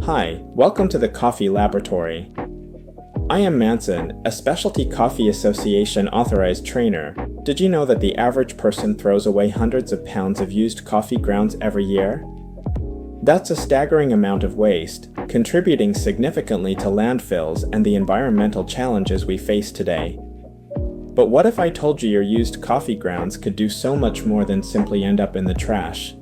Hi, welcome to the Coffee Laboratory. I am Manson, a Specialty Coffee Association Authorized trainer. Did you know that the average person throws away hundreds of pounds of used coffee grounds every year? That's a staggering amount of waste, contributing significantly to landfills and the environmental challenges we face today. But what if I told you your used coffee grounds could do so much more than simply end up in the trash?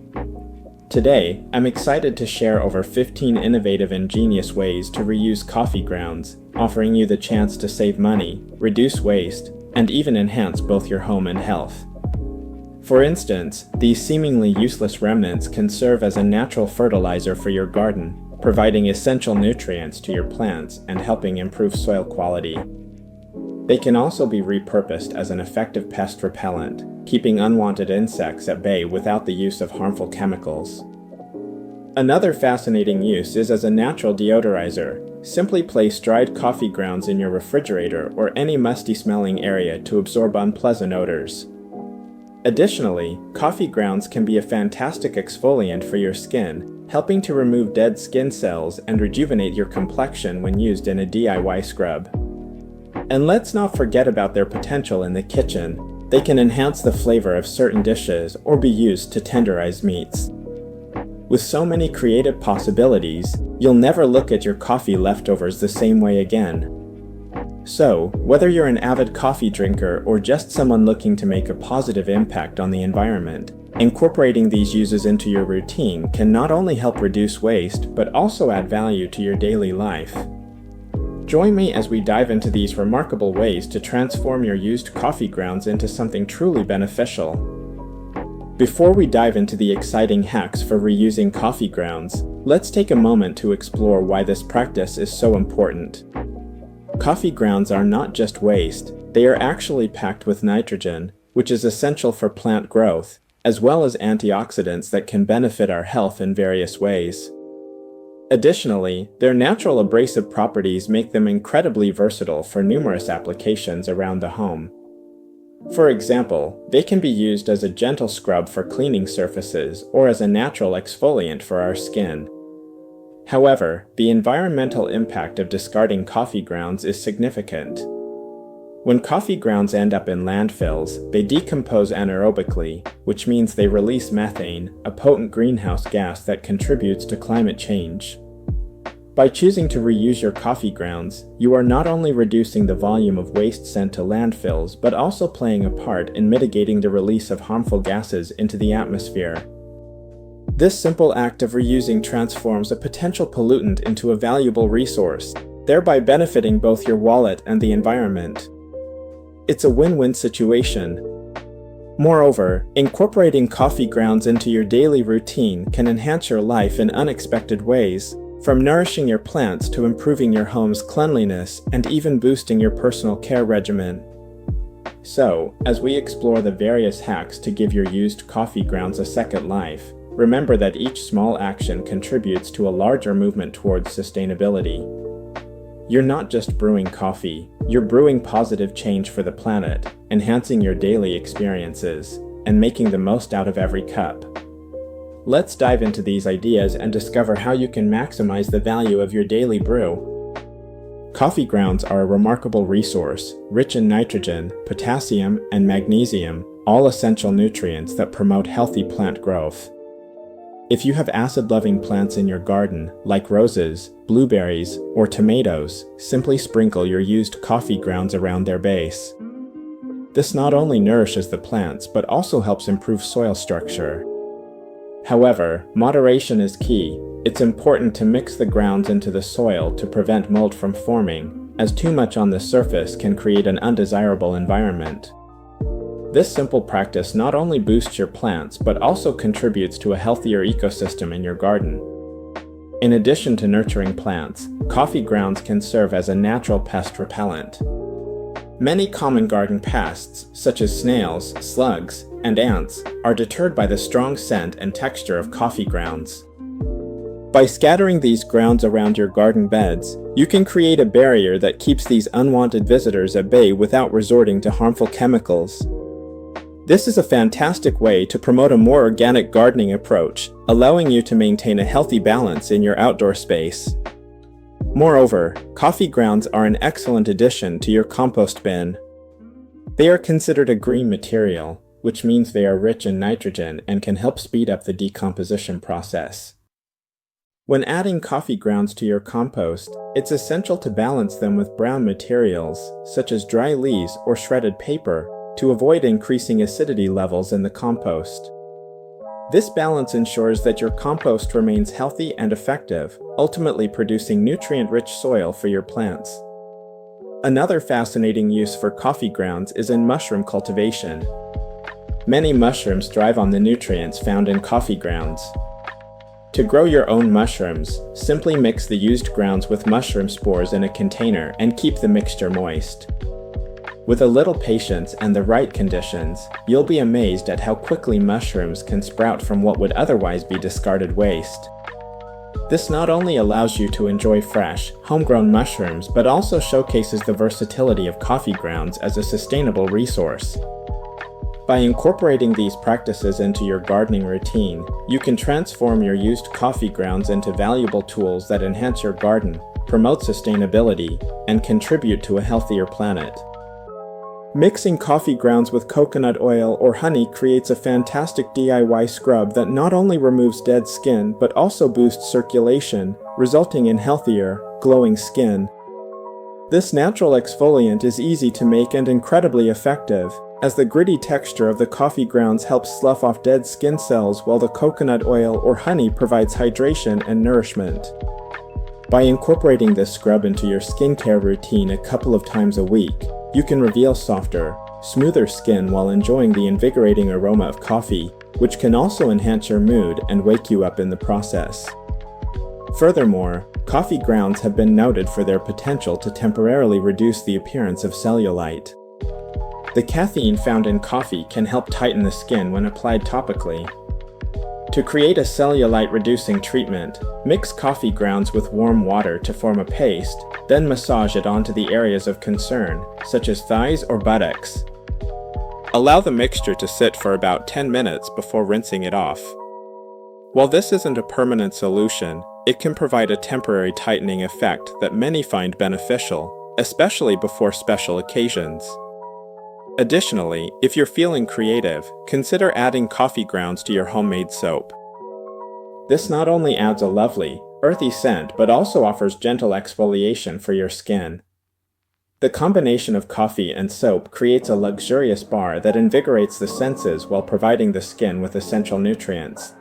Today, I'm excited to share over 15 innovative and ingenious ways to reuse coffee grounds, offering you the chance to save money, reduce waste, and even enhance both your home and health. For instance, these seemingly useless remnants can serve as a natural fertilizer for your garden, providing essential nutrients to your plants and helping improve soil quality. They can also be repurposed as an effective pest repellent, keeping unwanted insects at bay without the use of harmful chemicals. Another fascinating use is as a natural deodorizer. Simply place dried coffee grounds in your refrigerator or any musty-smelling area to absorb unpleasant odors. Additionally, coffee grounds can be a fantastic exfoliant for your skin, helping to remove dead skin cells and rejuvenate your complexion when used in a DIY scrub. And let's not forget about their potential in the kitchen. They can enhance the flavor of certain dishes or be used to tenderize meats. With so many creative possibilities, you'll never look at your coffee leftovers the same way again. So, whether you're an avid coffee drinker or just someone looking to make a positive impact on the environment, incorporating these uses into your routine can not only help reduce waste, but also add value to your daily life. Join me as we dive into these remarkable ways to transform your used coffee grounds into something truly beneficial. Before we dive into the exciting hacks for reusing coffee grounds, let's take a moment to explore why this practice is so important. Coffee grounds are not just waste, they are actually packed with nitrogen, which is essential for plant growth, as well as antioxidants that can benefit our health in various ways. Additionally, their natural abrasive properties make them incredibly versatile for numerous applications around the home. For example, they can be used as a gentle scrub for cleaning surfaces or as a natural exfoliant for our skin. However, the environmental impact of discarding coffee grounds is significant. When coffee grounds end up in landfills, they decompose anaerobically, which means they release methane, a potent greenhouse gas that contributes to climate change. By choosing to reuse your coffee grounds, you are not only reducing the volume of waste sent to landfills, but also playing a part in mitigating the release of harmful gases into the atmosphere. This simple act of reusing transforms a potential pollutant into a valuable resource, thereby benefiting both your wallet and the environment. It's a win-win situation. Moreover, incorporating coffee grounds into your daily routine can enhance your life in unexpected ways, from nourishing your plants to improving your home's cleanliness and even boosting your personal care regimen. So, as we explore the various hacks to give your used coffee grounds a second life, remember that each small action contributes to a larger movement towards sustainability. You're not just brewing coffee, you're brewing positive change for the planet, enhancing your daily experiences, and making the most out of every cup. Let's dive into these ideas and discover how you can maximize the value of your daily brew. Coffee grounds are a remarkable resource, rich in nitrogen, potassium, and magnesium, all essential nutrients that promote healthy plant growth. If you have acid-loving plants in your garden, like roses, blueberries, or tomatoes, simply sprinkle your used coffee grounds around their base. This not only nourishes the plants, but also helps improve soil structure. However, moderation is key. It's important to mix the grounds into the soil to prevent mold from forming, as too much on the surface can create an undesirable environment. This simple practice not only boosts your plants, but also contributes to a healthier ecosystem in your garden. In addition to nurturing plants, coffee grounds can serve as a natural pest repellent. Many common garden pests, such as snails, slugs, and ants, are deterred by the strong scent and texture of coffee grounds. By scattering these grounds around your garden beds, you can create a barrier that keeps these unwanted visitors at bay without resorting to harmful chemicals. This is a fantastic way to promote a more organic gardening approach, allowing you to maintain a healthy balance in your outdoor space. Moreover, coffee grounds are an excellent addition to your compost bin. They are considered a green material, which means they are rich in nitrogen and can help speed up the decomposition process. When adding coffee grounds to your compost, it's essential to balance them with brown materials, such as dry leaves or shredded paper, to avoid increasing acidity levels in the compost. This balance ensures that your compost remains healthy and effective, ultimately producing nutrient-rich soil for your plants. Another fascinating use for coffee grounds is in mushroom cultivation. Many mushrooms thrive on the nutrients found in coffee grounds. To grow your own mushrooms, simply mix the used grounds with mushroom spores in a container and keep the mixture moist. With a little patience and the right conditions, you'll be amazed at how quickly mushrooms can sprout from what would otherwise be discarded waste. This not only allows you to enjoy fresh, homegrown mushrooms, but also showcases the versatility of coffee grounds as a sustainable resource. By incorporating these practices into your gardening routine, you can transform your used coffee grounds into valuable tools that enhance your garden, promote sustainability, and contribute to a healthier planet. Mixing coffee grounds with coconut oil or honey creates a fantastic DIY scrub that not only removes dead skin but also boosts circulation, resulting in healthier, glowing skin. This natural exfoliant is easy to make and incredibly effective, as the gritty texture of the coffee grounds helps slough off dead skin cells while the coconut oil or honey provides hydration and nourishment. By incorporating this scrub into your skincare routine a couple of times a week, you can reveal softer, smoother skin while enjoying the invigorating aroma of coffee, which can also enhance your mood and wake you up in the process. Furthermore, coffee grounds have been noted for their potential to temporarily reduce the appearance of cellulite. The caffeine found in coffee can help tighten the skin when applied topically. To create a cellulite-reducing treatment, mix coffee grounds with warm water to form a paste, then massage it onto the areas of concern, such as thighs or buttocks. Allow the mixture to sit for about 10 minutes before rinsing it off. While this isn't a permanent solution, it can provide a temporary tightening effect that many find beneficial, especially before special occasions. Additionally, if you're feeling creative, consider adding coffee grounds to your homemade soap. This not only adds a lovely, earthy scent but also offers gentle exfoliation for your skin. The combination of coffee and soap creates a luxurious bar that invigorates the senses while providing the skin with essential nutrients.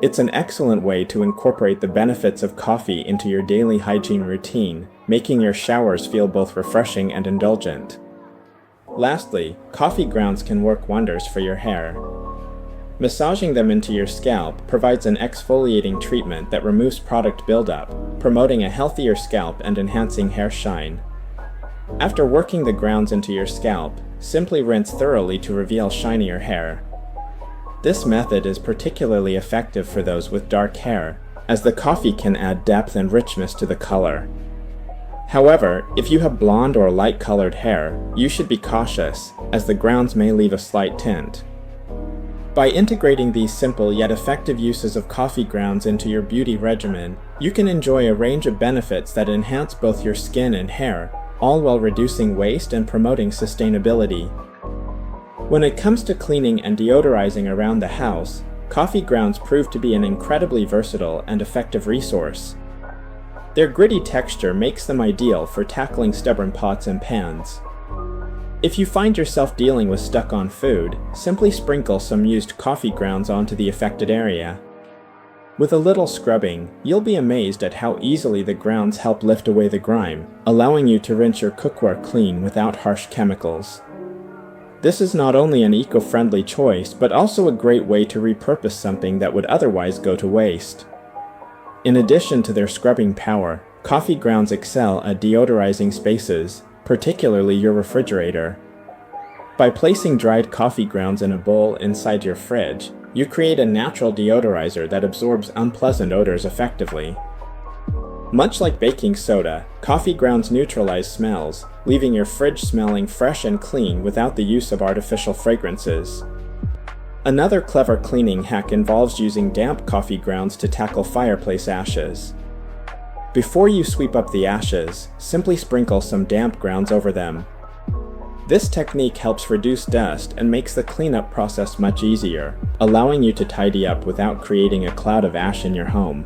It's an excellent way to incorporate the benefits of coffee into your daily hygiene routine, making your showers feel both refreshing and indulgent. Lastly, coffee grounds can work wonders for your hair. Massaging them into your scalp provides an exfoliating treatment that removes product buildup, promoting a healthier scalp and enhancing hair shine. After working the grounds into your scalp, simply rinse thoroughly to reveal shinier hair. This method is particularly effective for those with dark hair, as the coffee can add depth and richness to the color. However, if you have blonde or light-colored hair, you should be cautious, as the grounds may leave a slight tint. By integrating these simple yet effective uses of coffee grounds into your beauty regimen, you can enjoy a range of benefits that enhance both your skin and hair, all while reducing waste and promoting sustainability. When it comes to cleaning and deodorizing around the house, coffee grounds prove to be an incredibly versatile and effective resource. Their gritty texture makes them ideal for tackling stubborn pots and pans. If you find yourself dealing with stuck-on food, simply sprinkle some used coffee grounds onto the affected area. With a little scrubbing, you'll be amazed at how easily the grounds help lift away the grime, allowing you to rinse your cookware clean without harsh chemicals. This is not only an eco-friendly choice, but also a great way to repurpose something that would otherwise go to waste. In addition to their scrubbing power, coffee grounds excel at deodorizing spaces, particularly your refrigerator. By placing dried coffee grounds in a bowl inside your fridge, you create a natural deodorizer that absorbs unpleasant odors effectively. Much like baking soda, coffee grounds neutralize smells, leaving your fridge smelling fresh and clean without the use of artificial fragrances. Another clever cleaning hack involves using damp coffee grounds to tackle fireplace ashes. Before you sweep up the ashes, simply sprinkle some damp grounds over them. This technique helps reduce dust and makes the cleanup process much easier, allowing you to tidy up without creating a cloud of ash in your home.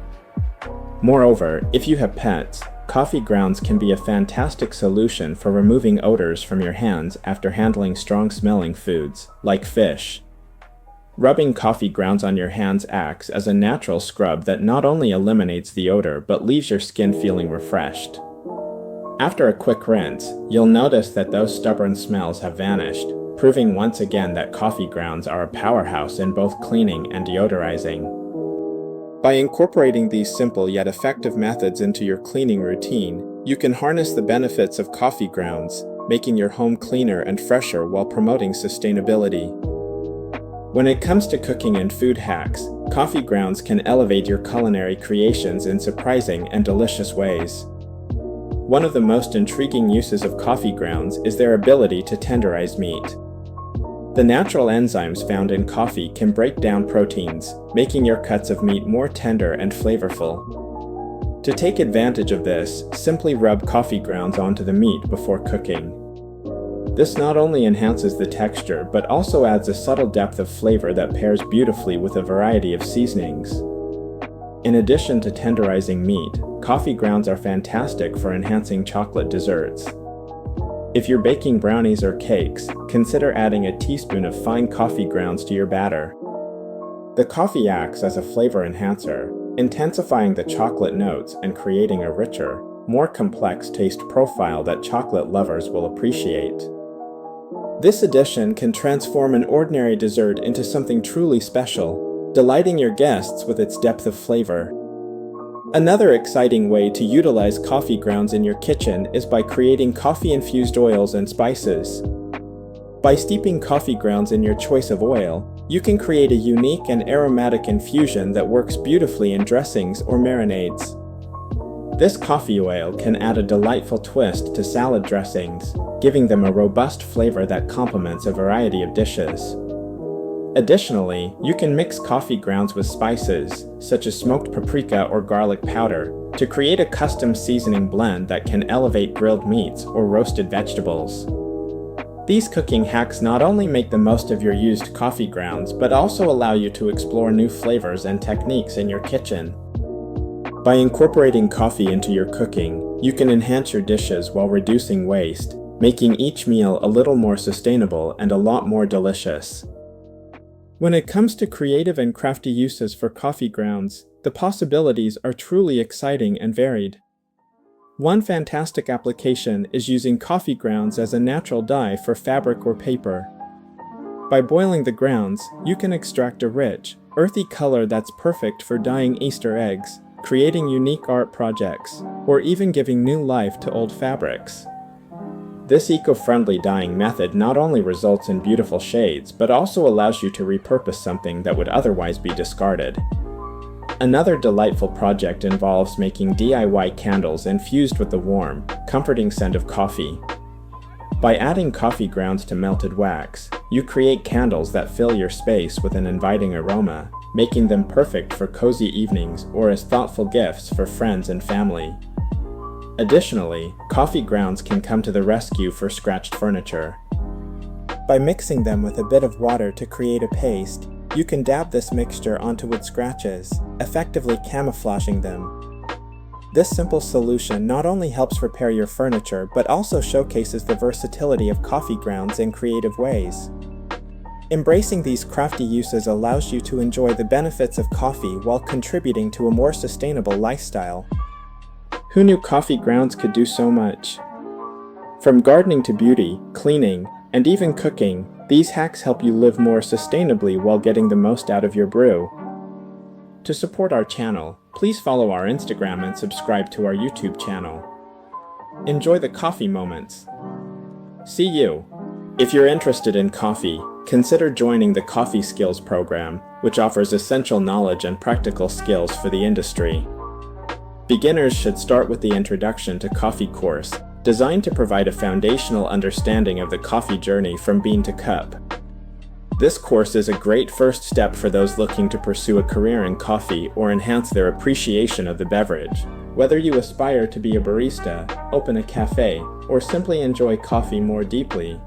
Moreover, if you have pets, coffee grounds can be a fantastic solution for removing odors from your hands after handling strong-smelling foods, like fish. Rubbing coffee grounds on your hands acts as a natural scrub that not only eliminates the odor but leaves your skin feeling refreshed. After a quick rinse, you'll notice that those stubborn smells have vanished, proving once again that coffee grounds are a powerhouse in both cleaning and deodorizing. By incorporating these simple yet effective methods into your cleaning routine, you can harness the benefits of coffee grounds, making your home cleaner and fresher while promoting sustainability. When it comes to cooking and food hacks, coffee grounds can elevate your culinary creations in surprising and delicious ways. One of the most intriguing uses of coffee grounds is their ability to tenderize meat. The natural enzymes found in coffee can break down proteins, making your cuts of meat more tender and flavorful. To take advantage of this, simply rub coffee grounds onto the meat before cooking. This not only enhances the texture, but also adds a subtle depth of flavor that pairs beautifully with a variety of seasonings. In addition to tenderizing meat, coffee grounds are fantastic for enhancing chocolate desserts. If you're baking brownies or cakes, consider adding a teaspoon of fine coffee grounds to your batter. The coffee acts as a flavor enhancer, intensifying the chocolate notes and creating a richer, more complex taste profile that chocolate lovers will appreciate. This addition can transform an ordinary dessert into something truly special, delighting your guests with its depth of flavor. Another exciting way to utilize coffee grounds in your kitchen is by creating coffee-infused oils and spices. By steeping coffee grounds in your choice of oil, you can create a unique and aromatic infusion that works beautifully in dressings or marinades. This coffee oil can add a delightful twist to salad dressings, giving them a robust flavor that complements a variety of dishes. Additionally, you can mix coffee grounds with spices, such as smoked paprika or garlic powder, to create a custom seasoning blend that can elevate grilled meats or roasted vegetables. These cooking hacks not only make the most of your used coffee grounds, but also allow you to explore new flavors and techniques in your kitchen. By incorporating coffee into your cooking, you can enhance your dishes while reducing waste, making each meal a little more sustainable and a lot more delicious. When it comes to creative and crafty uses for coffee grounds, the possibilities are truly exciting and varied. One fantastic application is using coffee grounds as a natural dye for fabric or paper. By boiling the grounds, you can extract a rich, earthy color that's perfect for dyeing Easter eggs, creating unique art projects, or even giving new life to old fabrics. This eco-friendly dyeing method not only results in beautiful shades, but also allows you to repurpose something that would otherwise be discarded. Another delightful project involves making DIY candles infused with the warm, comforting scent of coffee. By adding coffee grounds to melted wax, you create candles that fill your space with an inviting aroma, making them perfect for cozy evenings or as thoughtful gifts for friends and family. Additionally, coffee grounds can come to the rescue for scratched furniture. By mixing them with a bit of water to create a paste, you can dab this mixture onto wood scratches, effectively camouflaging them. This simple solution not only helps repair your furniture, but also showcases the versatility of coffee grounds in creative ways. Embracing these crafty uses allows you to enjoy the benefits of coffee while contributing to a more sustainable lifestyle. Who knew coffee grounds could do so much? From gardening to beauty, cleaning, and even cooking, these hacks help you live more sustainably while getting the most out of your brew. To support our channel, please follow our Instagram and subscribe to our YouTube channel. Enjoy the coffee moments. See you! If you're interested in coffee, consider joining the Coffee Skills program, which offers essential knowledge and practical skills for the industry. Beginners should start with the Introduction to Coffee course, designed to provide a foundational understanding of the coffee journey from bean to cup. This course is a great first step for those looking to pursue a career in coffee or enhance their appreciation of the beverage. Whether you aspire to be a barista, open a cafe, or simply enjoy coffee more deeply,